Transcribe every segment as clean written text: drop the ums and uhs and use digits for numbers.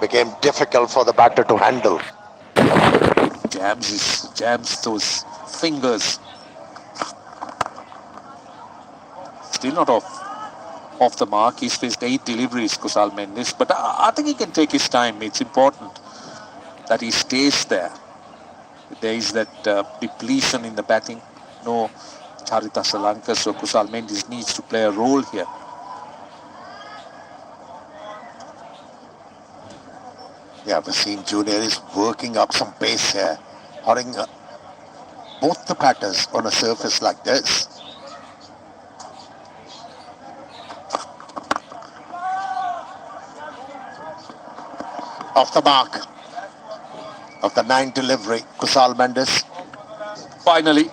became difficult for the batter to handle. Jams those fingers. Still not off the mark. He's faced 8 deliveries, Kusal Mendes, but I think he can take his time. It's important that he stays there. There is that depletion in the batting. No Charita Srilanka, so Kusal Mendes needs to play a role here. Yeah, Wasim Jr. is working up some pace here, putting both the batters on a surface like this. Off the mark of the 9 delivery, Kusal Mendes. Finally,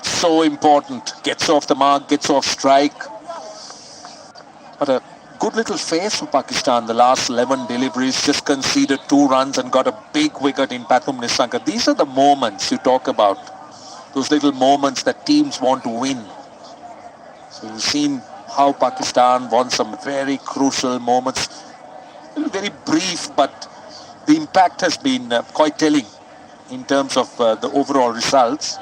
so important. Gets off the mark, gets off strike. But a good little face for Pakistan. The last 11 deliveries, just conceded 2 runs and got a big wicket in Pathum Nissanka. These are the moments you talk about. Those little moments that teams want to win. So you've seen how Pakistan won some very crucial moments. Very brief, but the impact has been quite telling in terms of the overall results.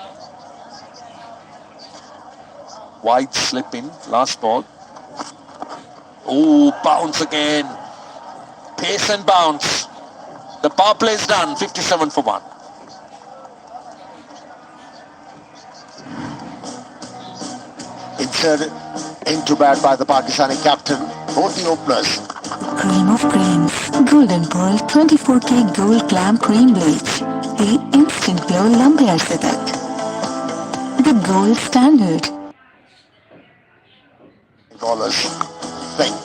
Wide slip in, last ball. Oh, bounce again. Pace and bounce. The power play is done, 57 for 1. Inserted into bat by the Pakistani captain, both the openers. Cream of creams. Golden Pearl 24K Gold Clam Cream Bleach. The instant glow lumber setup. The gold standard. Bowlers think.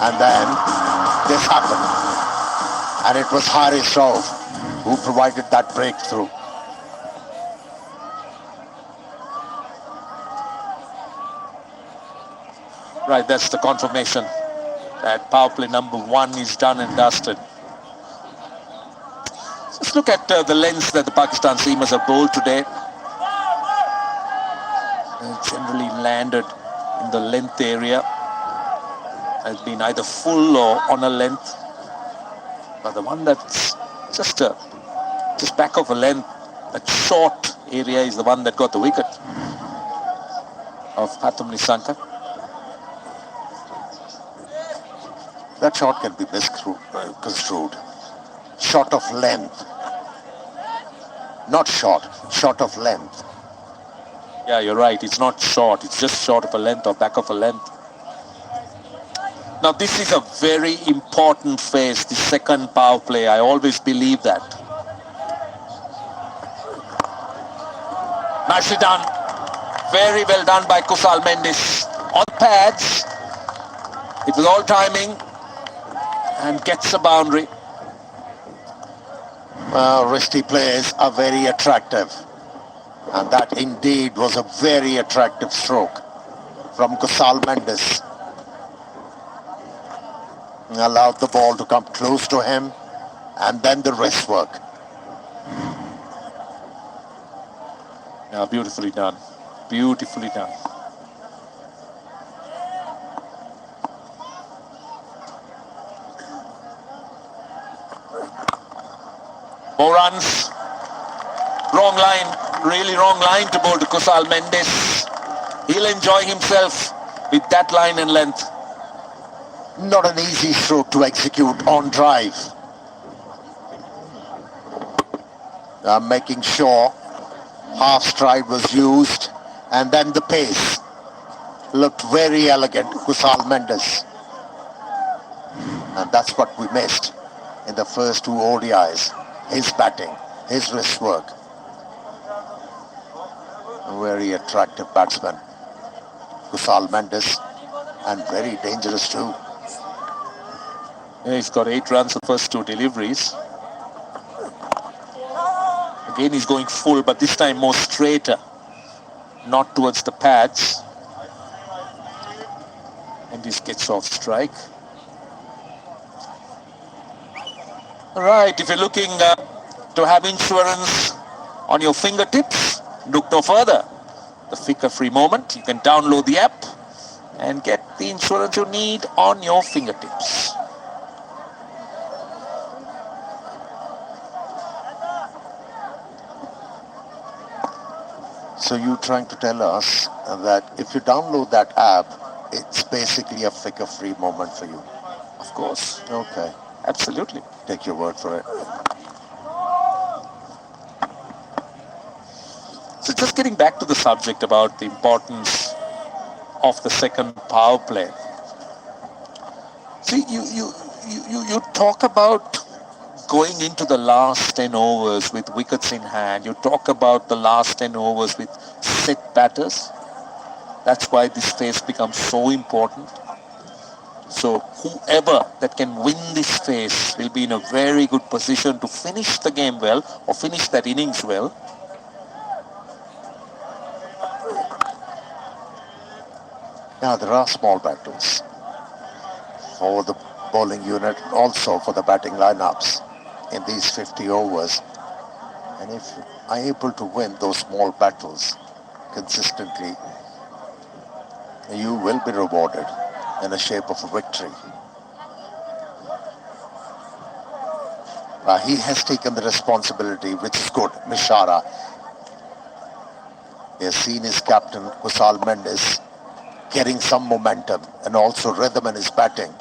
And then this happened. And it was Haris Rauf who provided that breakthrough. Right, that's the confirmation that power play number 1 is done and dusted. Let's look at the lengths that the Pakistan seamers have bowled today. Generally landed in the length area. Has been either full or on a length. But the one that's just back of a length, that short area is the one that got the wicket of Pathum Nissanka. That shot can be misconstrued. Shot of length. Not short, shot of length. Yeah, you're right. It's not short. It's just short of a length or back of a length. Now, this is a very important phase, the second power play. I always believe that. Nicely done. Very well done by Kusal Mendes. On pads. It was all timing. And gets a boundary. Wristy plays are very attractive. And that indeed was a very attractive stroke from Kusal Mendes. Allowed the ball to come close to him, and then the wrist work. Yeah, beautifully done. Beautifully done. More runs. Wrong line, really wrong line to bowl to Kusal Mendes. He'll enjoy himself with that line and length. Not an easy stroke to execute on drive. Making sure half stride was used, and then the pace looked very elegant, Kusal Mendes. And that's what we missed in the first 2 ODIs. His batting, his wrist work. A very attractive batsman, Kusal Mendes, and very dangerous too. Yeah, he's got 8 runs the first 2 deliveries. Again, he's going full, but this time more straighter, not towards the pads. And this gets off strike. All right, if you're looking to have insurance on your fingertips, look no further. The Flicker-free moment. You can download the app and get the insurance you need on your fingertips. So you're trying to tell us that if you download that app, it's basically a flicker-free moment for you. Of course. Okay, Absolutely. take your word for it. So just getting back to the subject about the importance of the second power play. See, you talk about going into the last 10 overs with wickets in hand. You talk about the last 10 overs with set batters. That's why this phase becomes so important. So whoever that can win this phase will be in a very good position to finish the game well or finish that innings well. Now there are small battles for the bowling unit, also for the batting lineups in these 50 overs. And if I'm able to win those small battles consistently, you will be rewarded in the shape of a victory. He has taken the responsibility, which is good. Mishara. He has seen his captain, Kusal Mendes, getting some momentum and also rhythm in his batting.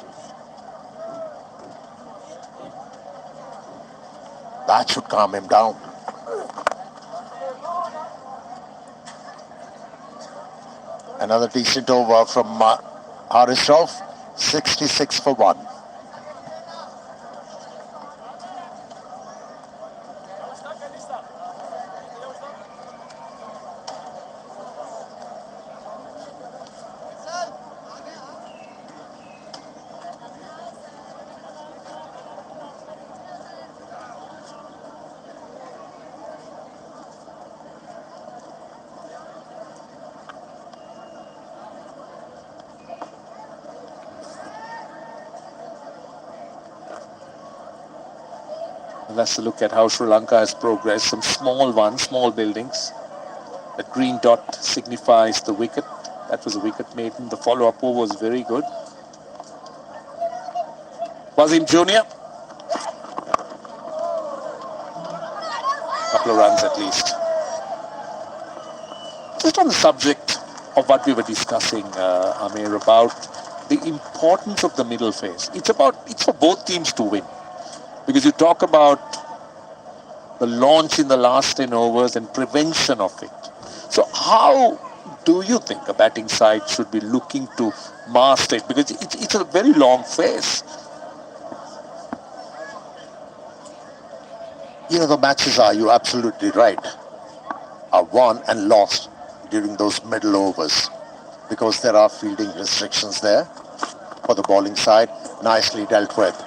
That should calm him down. Another decent over from Haris Rauf, 66 for 1. Let's look at how Sri Lanka has progressed. Some small ones, small buildings. The green dot signifies the wicket. That was a wicket maiden. The follow-up over was very good. Wasim Junior. Couple of runs at least. Just on the subject of what we were discussing, Amir, about the importance of the middle phase. It's for both teams to win. Because you talk about the launch in the last 10 overs and prevention of it. So how do you think a batting side should be looking to master it? Because it's a very long phase. You know, the matches are, you're absolutely right, are won and lost during those middle overs because there are fielding restrictions there for the bowling side, nicely dealt with.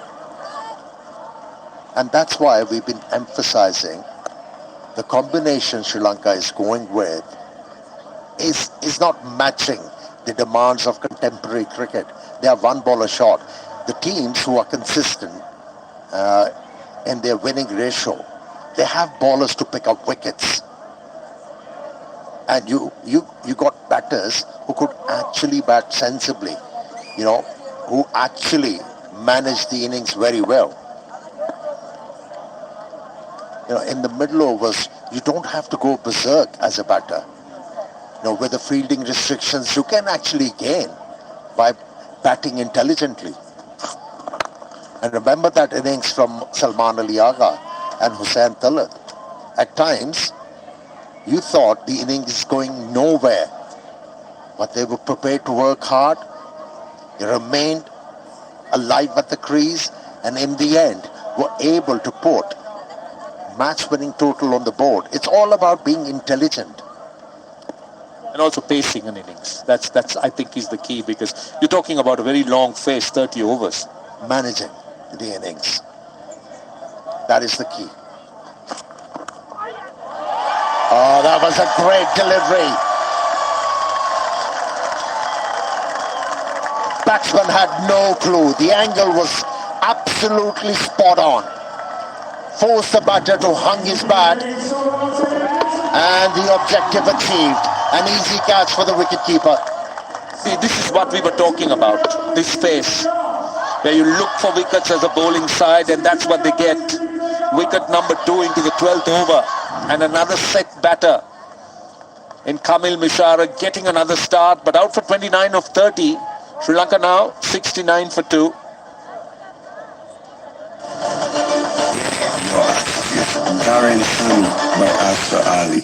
And that's why we've been emphasizing the combination Sri Lanka is going with is not matching the demands of contemporary cricket. They are one bowler short. The teams who are consistent in their winning ratio, they have bowlers to pick up wickets. And you got batters who could actually bat sensibly, you know, who actually manage the innings very well. You know, in the middle overs, you don't have to go berserk as a batter. You know, with the fielding restrictions, you can actually gain by batting intelligently. And remember that innings from Salman Ali Agha and Hussain Talat. At times, you thought the innings is going nowhere, but they were prepared to work hard. They remained alive at the crease, and in the end, were able to put match-winning total on the board. It's all about being intelligent. And also pacing an innings. That's I think is the key, because you're talking about a very long phase, 30 overs. Managing the innings. That is the key. Oh, that was a great delivery. Batsman had no clue. The angle was absolutely spot on. Forced the batter to hung his bat, and the objective achieved. An easy catch for the wicketkeeper. See, this is what we were talking about, this phase, where you look for wickets as a bowling side, and that's what they get. Wicket number 2 into the 12th over, and another set batter in Kamil Mishara getting another start, but out for 29 of 30. Sri Lanka now 69 for 2. Darren Sami by Astra Ali.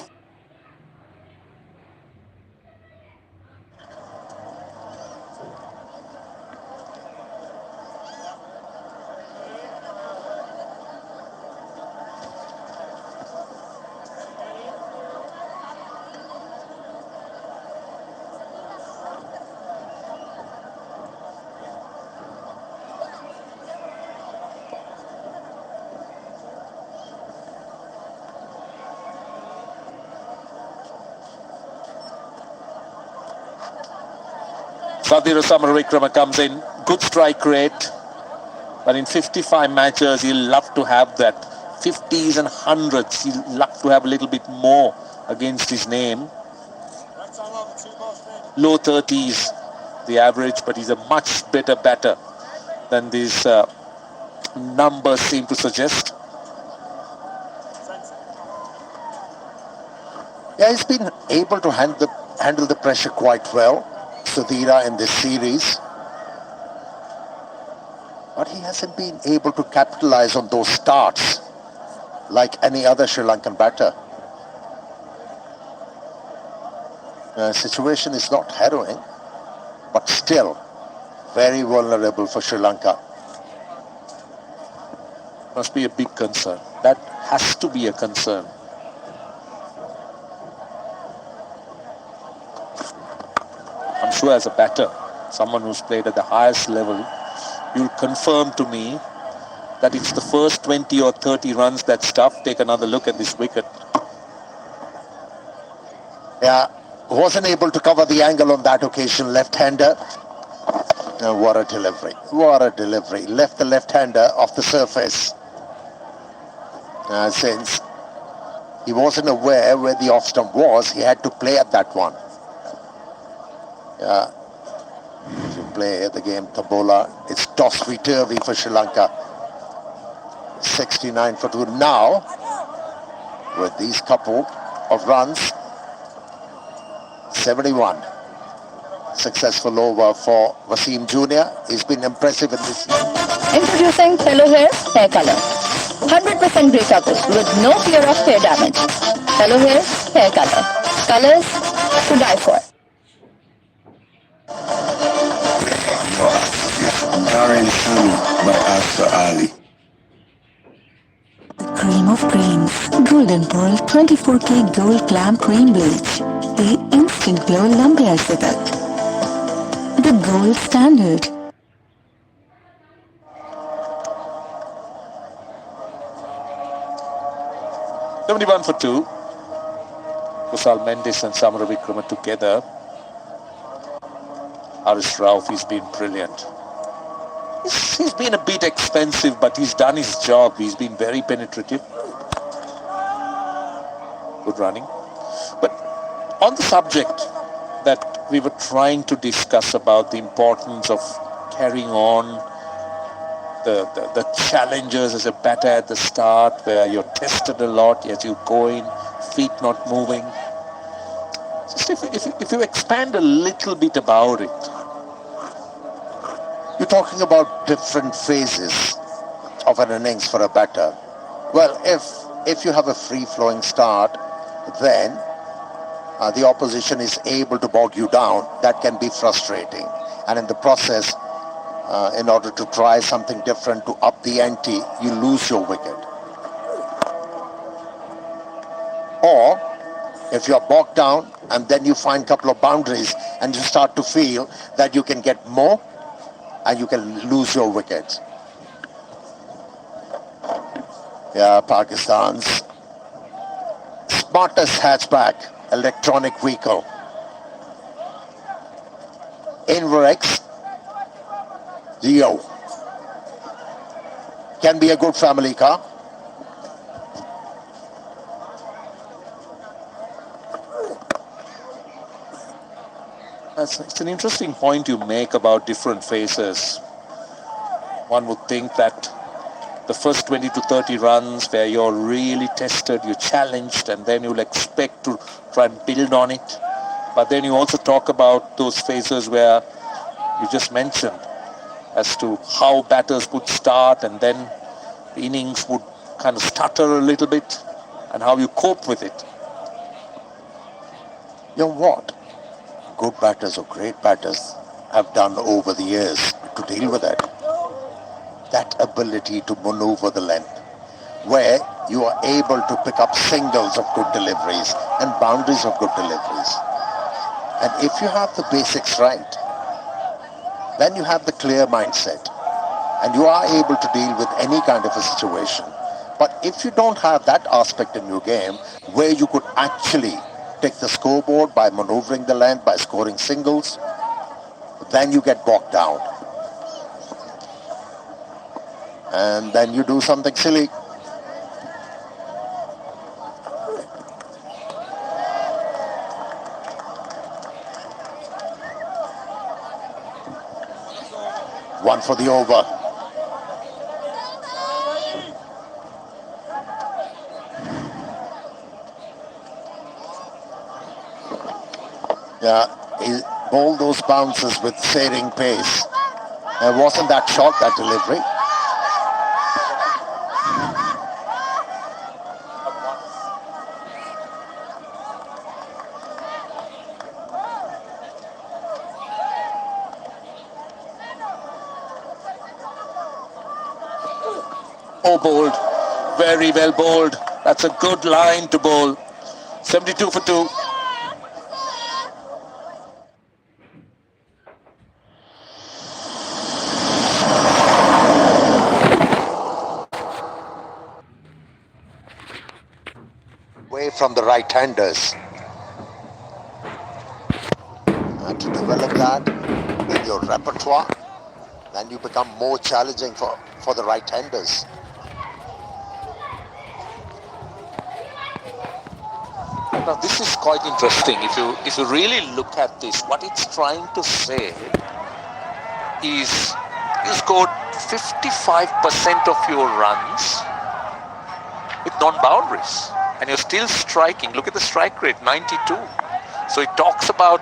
Sadhira Samaravikrama comes in, good strike rate, but in 55 matches he'll love to have that 50s and 100s. He'll love to have a little bit more against his name. Low 30s the average, but he's a much better batter than these numbers seem to suggest. Yeah, he's been able to handle the pressure quite well, Sudhira, in this series. But he hasn't been able to capitalize on those starts like any other Sri Lankan batter. The situation is not harrowing, but still very vulnerable for Sri Lanka. Must be a big concern. That has to be a concern. I'm sure as a batter, someone who's played at the highest level, you'll confirm to me that it's the first 20 or 30 runs that's tough. Take another look at this wicket. Yeah, wasn't able to cover the angle on that occasion, left-hander. What a delivery, what a delivery. Left the left-hander off the surface. Since he wasn't aware where the off-stump was, he had to play at that one. Yeah, if you play the game Tabola, it's toss-turvy for Sri Lanka. 69 for 2 now, with these couple of runs. 71. Successful over for Wasim Jr. He's been impressive in this season. Introducing Fellow Hair Hair Color. 100% grey coverage with no fear of hair damage. Fellow Hair Hair Color. Colors to die for. Darren Sami by Astra Ali. The cream of creams. Golden Pearl 24K Gold Clam Cream Bleach. The instant glow lumber setup. The gold standard. $71 for 2. Kusal Mendes and Samaravikrama together. Harish Rauf, he's been brilliant. He's been a bit expensive, but he's done his job. He's been very penetrative. Good running. But on the subject that we were trying to discuss about the importance of carrying on the challenges as a batter at the start, where you're tested a lot as you go in, feet not moving. Just if you expand a little bit about it. You're talking about different phases of an innings for a batter. Well, if you have a free-flowing start, then the opposition is able to bog you down. That can be frustrating. And in the process, in order to try something different to up the ante, you lose your wicket. Or if you're bogged down and then you find a couple of boundaries and you start to feel that you can get more and you can lose your wickets. Yeah, Pakistan's smartest hatchback, electronic vehicle. Inverex Geo. Can be a good family car. It's an interesting point you make about different phases. One would think that the first 20 to 30 runs where you're really tested, you're challenged, and then you'll expect to try and build on it. But then you also talk about those phases where you just mentioned as to how batters would start and then the innings would kind of stutter a little bit and how you cope with it. You know what? Good batters or great batters have done over the years to deal with it. That ability to maneuver the length, where you are able to pick up singles of good deliveries and boundaries of good deliveries. And if you have the basics right, then you have the clear mindset and you are able to deal with any kind of a situation. But if you don't have that aspect in your game where you could actually take the scoreboard by maneuvering the length, by scoring singles, then you get bogged down. And then you do something silly. One for the over. Yeah, he bowled those bounces with sailing pace. And wasn't that short, that delivery? Oh, bowled. Very well bowled. That's a good line to bowl. 72 for 2. Away from the right-handers. And to develop that in your repertoire, then you become more challenging for the right-handers. Now this is quite interesting. If you really look at this, what it's trying to say is you scored 55% of your runs with non-boundaries and you're still striking. Look at the strike rate, 92. So it talks about